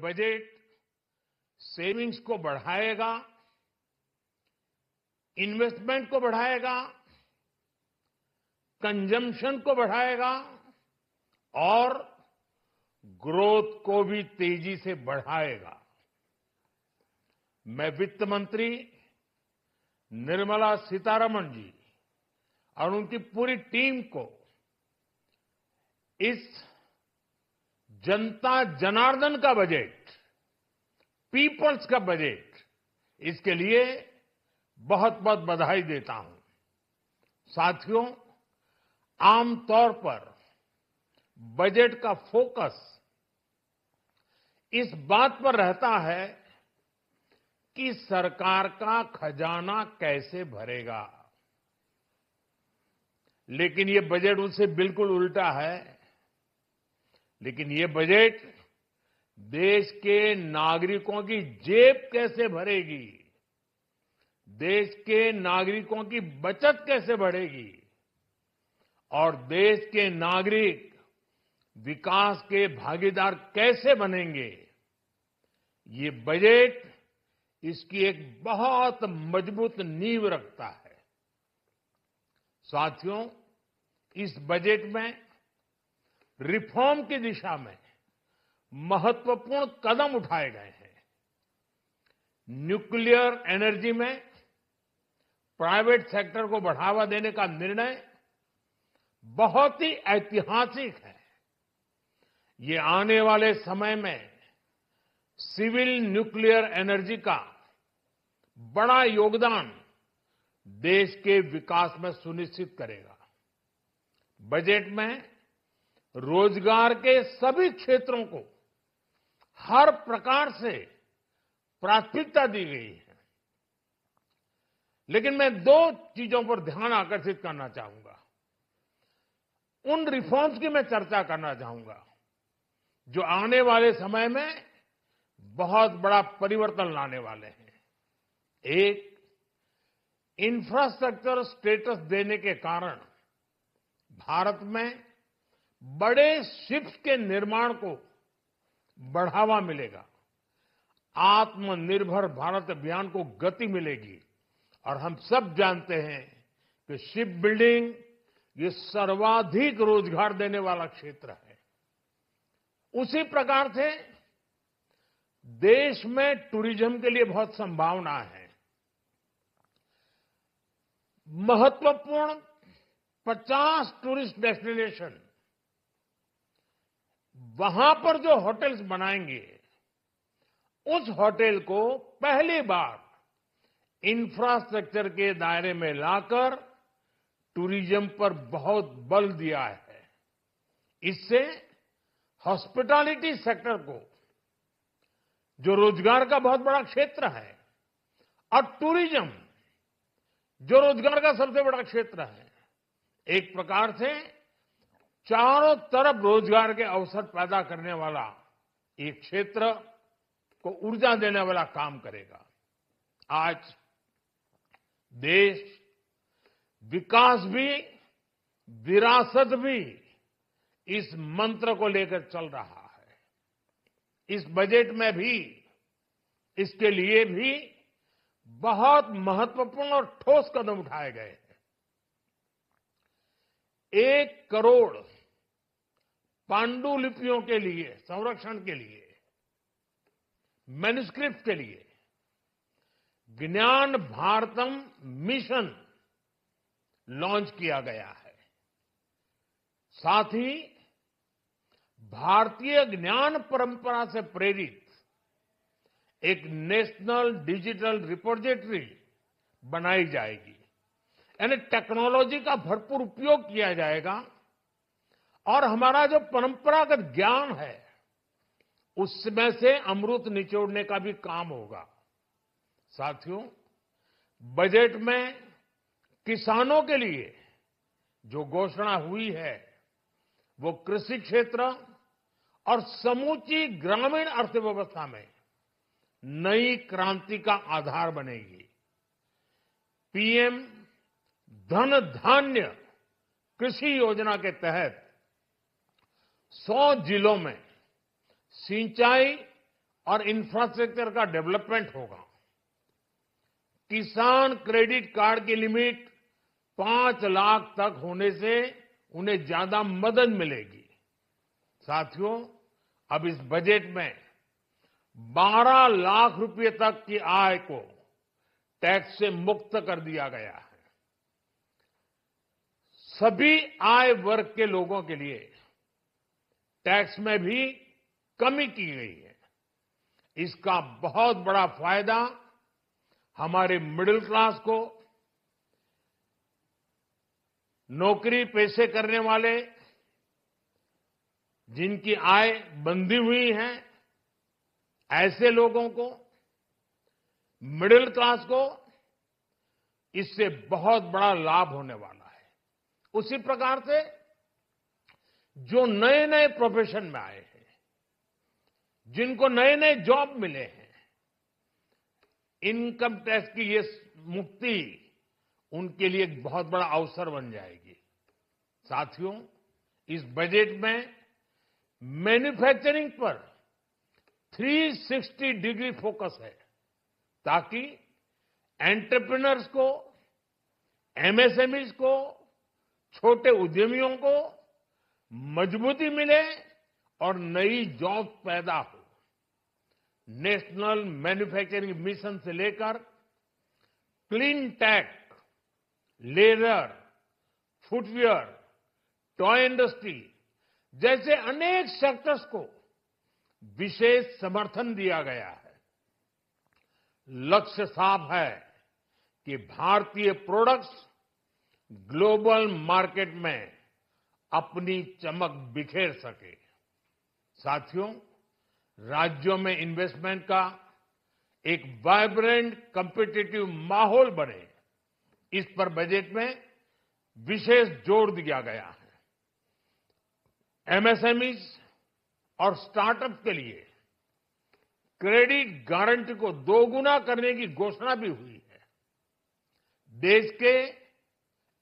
Budget savings को बढ़ाएगा, investment को बढ़ाएगा, कंजम्पशन को बढ़ाएगा और ग्रोथ को भी तेजी से बढ़ाएगा। मैं वित्त मंत्री निर्मला सीतारमण जी और उनकी पूरी टीम को इस जनता जनार्दन का बजट, पीपल्स का बजट, इसके लिए बहुत बहुत बधाई देता हूं। साथियों, आमतौर पर बजट का फोकस इस बात पर रहता है कि सरकार का खजाना कैसे भरेगा, लेकिन ये बजट उससे बिल्कुल उल्टा है। लेकिन ये बजट देश के नागरिकों की जेब कैसे भरेगी, देश के नागरिकों की बचत कैसे बढ़ेगी और देश के नागरिक विकास के भागीदार कैसे बनेंगे, ये बजट इसकी एक बहुत मजबूत नींव रखता है। साथियों, इस बजट में रिफॉर्म की दिशा में महत्वपूर्ण कदम उठाए गए हैं। न्यूक्लियर एनर्जी में प्राइवेट सेक्टर को बढ़ावा देने का निर्णय बहुत ही ऐतिहासिक है। ये आने वाले समय में सिविल न्यूक्लियर एनर्जी का बड़ा योगदान देश के विकास में सुनिश्चित करेगा। बजट में रोजगार के सभी क्षेत्रों को हर प्रकार से प्राथमिकता दी गई है। लेकिन मैं दो चीजों पर ध्यान आकर्षित करना चाहूंगा। उन रिफॉर्म्स की मैं चर्चा करना चाहूंगा जो आने वाले समय में बहुत बड़ा परिवर्तन लाने वाले हैं। एक, इंफ्रास्ट्रक्चर स्टेटस देने के कारण भारत में बड़े शिप्स के निर्माण को बढ़ावा मिलेगा, आत्मनिर्भर भारत अभियान को गति मिलेगी। और हम सब जानते हैं कि शिप बिल्डिंग ये सर्वाधिक रोजगार देने वाला क्षेत्र है। उसी प्रकार से देश में टूरिज्म के लिए बहुत संभावना है। महत्वपूर्ण 50 टूरिस्ट डेस्टिनेशन, वहां पर जो होटल्स बनाएंगे, उस होटल को पहली बार इंफ्रास्ट्रक्चर के दायरे में लाकर टूरिज्म पर बहुत बल दिया है। इससे हॉस्पिटैलिटी सेक्टर को, जो रोजगार का बहुत बड़ा क्षेत्र है, और टूरिज्म जो रोजगार का सबसे बड़ा क्षेत्र है, एक प्रकार से चारों तरफ रोजगार के अवसर पैदा करने वाला एक क्षेत्र को ऊर्जा देने वाला काम करेगा। आज देश विकास भी, विरासत भी इस मंत्र को लेकर चल रहा है। इस बजट में भी इसके लिए भी बहुत महत्वपूर्ण और ठोस कदम उठाए गए हैं। 1 करोड़ पांडुलिपियों के लिए संरक्षण के लिए, मैन्युस्क्रिप्ट के लिए ज्ञान भारतम मिशन लॉन्च किया गया है। साथ ही भारतीय ज्ञान परंपरा से प्रेरित एक नेशनल डिजिटल रिपोजिटरी बनाई जाएगी। यानी टेक्नोलॉजी का भरपूर उपयोग किया जाएगा और हमारा जो परंपरागत ज्ञान है उसमें से अमृत निचोड़ने का भी काम होगा। साथियों, बजट में किसानों के लिए जो घोषणा हुई है वो कृषि क्षेत्र और समूची ग्रामीण अर्थव्यवस्था में नई क्रांति का आधार बनेगी। पीएम धन धान्य कृषि योजना के तहत 100 जिलों में सिंचाई और इंफ्रास्ट्रक्चर का डेवलपमेंट होगा। किसान क्रेडिट कार्ड की लिमिट 5 लाख तक होने से उन्हें ज्यादा मदद मिलेगी। साथियों, अब इस बजट में 12 लाख रुपए तक की आय को टैक्स से मुक्त कर दिया गया है। सभी आय वर्ग के लोगों के लिए टैक्स में भी कमी की गई है। इसका बहुत बड़ा फायदा हमारे मिडिल क्लास को, नौकरी पेशे करने वाले जिनकी आय बंधी हुई है, ऐसे लोगों को, मिडिल क्लास को इससे बहुत बड़ा लाभ होने वाला है। उसी प्रकार से जो नए नए प्रोफेशन में आए हैं, जिनको नए नए जॉब मिले हैं, इनकम टैक्स की ये मुक्ति उनके लिए एक बहुत बड़ा अवसर बन जाएगी। साथियों, इस बजट में मैन्युफैक्चरिंग पर 360 डिग्री फोकस है, ताकि एंटरप्रेन्योर्स को, एमएसएमईज को, छोटे उद्यमियों को मजबूती मिले और नई जॉब पैदा हो। नेशनल मैन्युफैक्चरिंग मिशन से लेकर clean tech, leather, footwear, toy industry जैसे अनेक सेक्टर्स को विशेष समर्थन दिया गया है। लक्ष्य साफ है कि भारतीय प्रोडक्ट्स ग्लोबल मार्केट में अपनी चमक बिखेर सके। साथियों, राज्यों में इन्वेस्टमेंट का एक वाइब्रेंट कॉम्पिटिटिव माहौल बने, इस पर बजट में विशेष जोर दिया गया है। एमएसएमईज और स्टार्टअप के लिए क्रेडिट गारंटी को दोगुना करने की घोषणा भी हुई है। देश के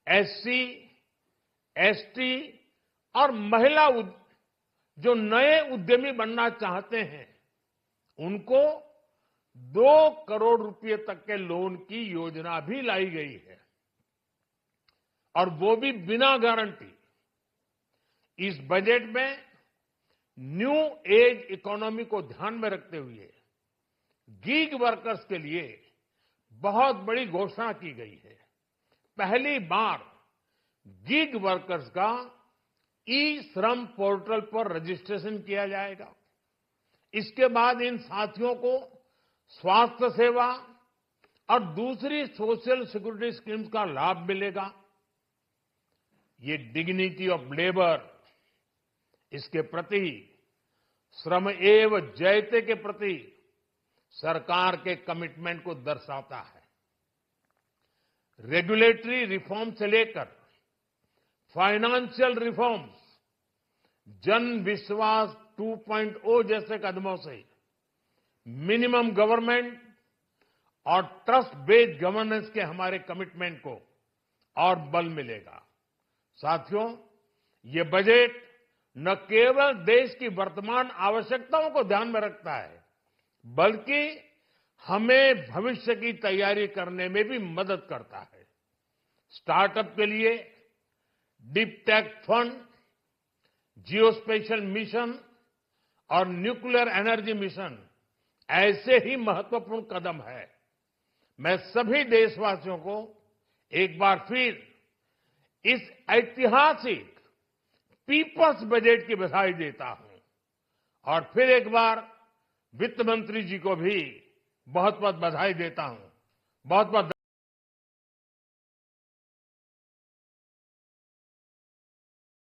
एससी, एसटी और महिला जो नए उद्यमी बनना चाहते हैं, उनको 2 करोड़ रुपए तक के लोन की योजना भी लाई गई है, और वो भी बिना गारंटी। इस बजट में न्यू एज इकोनॉमी को ध्यान में रखते हुए गीग वर्कर्स के लिए बहुत बड़ी घोषणा की गई है। पहली बार गीग वर्कर्स का ई श्रम पोर्टल पर रजिस्ट्रेशन किया जाएगा। इसके बाद इन साथियों को स्वास्थ्य सेवा और दूसरी सोशल सिक्योरिटी स्कीम्स का लाभ मिलेगा। ये डिग्निटी ऑफ लेबर, इसके प्रति, श्रम एव जयते के प्रति सरकार के कमिटमेंट को दर्शाता है। रेगुलेटरी रिफॉर्म से लेकर फाइनेंशियल रिफॉर्म्स, जन विश्वास 2.0 जैसे कदमों से मिनिमम गवर्नमेंट और ट्रस्ट बेस्ड गवर्नेंस के हमारे कमिटमेंट को और बल मिलेगा। साथियों, ये बजट न केवल देश की वर्तमान आवश्यकताओं को ध्यान में रखता है, बल्कि हमें भविष्य की तैयारी करने में भी मदद करता है। स्टार्टअप के लिए deep tech fund, geospatial mission और न्यूक्लियर एनर्जी मिशन ऐसे ही महत्वपूर्ण कदम है। मैं सभी देशवासियों को एक बार फिर इस ऐतिहासिक पीपल्स बजट की बधाई देता हूं, और फिर एक बार वित्त मंत्री जी को भी बहुत बहुत बधाई देता हूं। बहुत बहुत